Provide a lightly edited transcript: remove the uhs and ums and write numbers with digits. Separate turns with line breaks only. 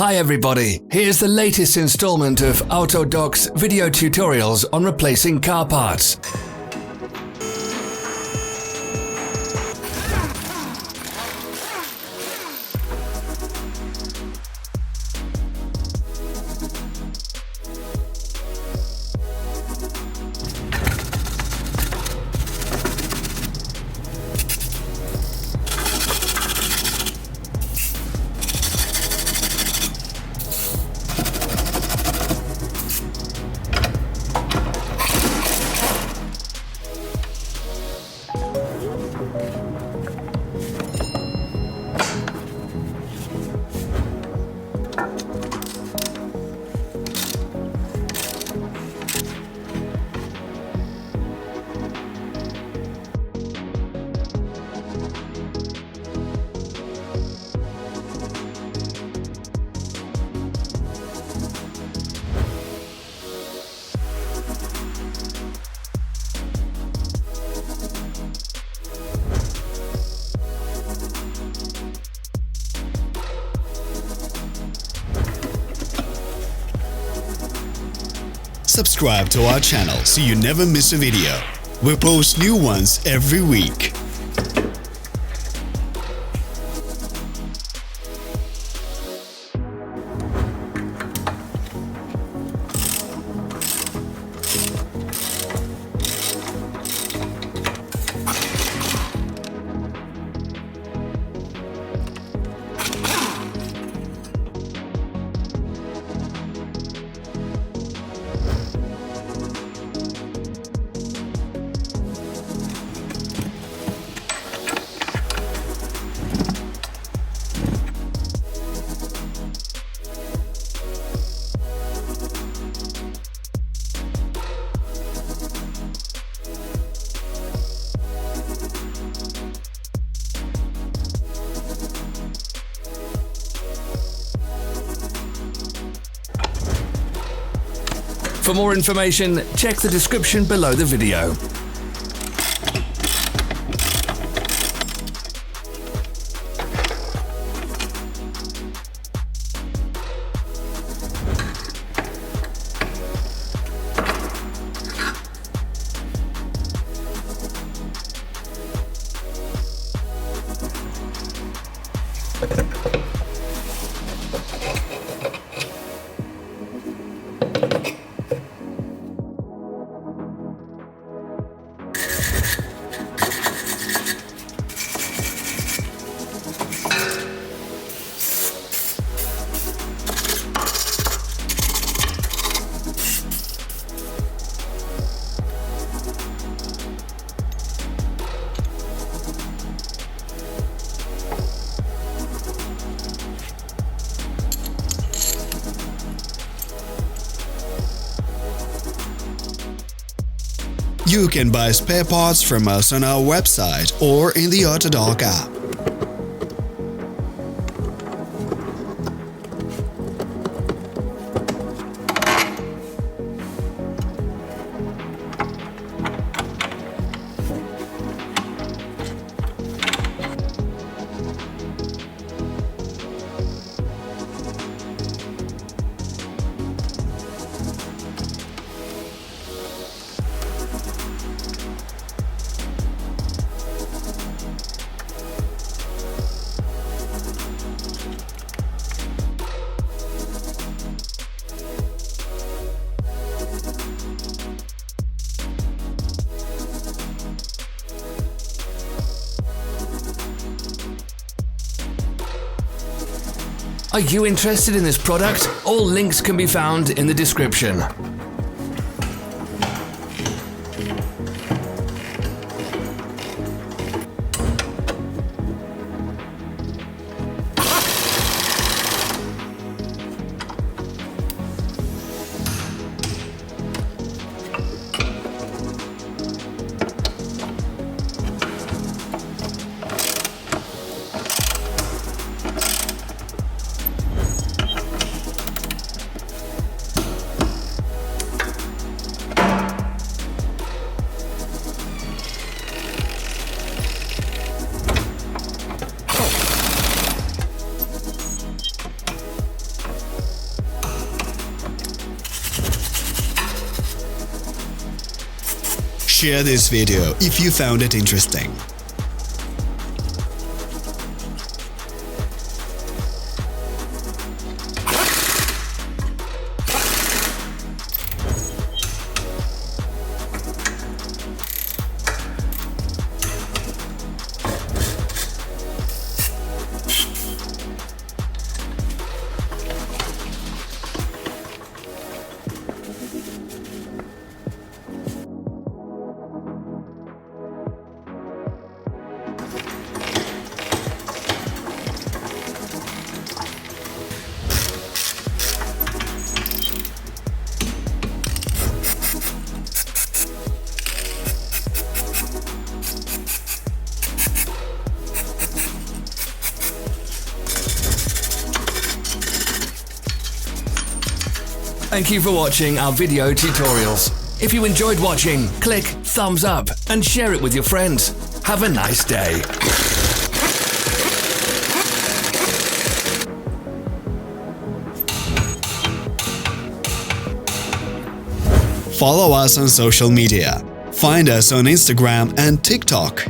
Hi everybody, here's the latest installment of Autodoc's video tutorials on replacing car parts.
Subscribe to our channel so you never miss a video. We post new ones every week.
For more information, check the description below the video.
You can buy spare parts from us on our website or in the Autodoc app.
Are you interested in this product? All links can be found in the description.
Share this video if you found it interesting.
Thank you for watching our video tutorials. If you enjoyed watching, click thumbs up and share it with your friends. Have a nice day.
Follow us on social media. Find us on Instagram and TikTok.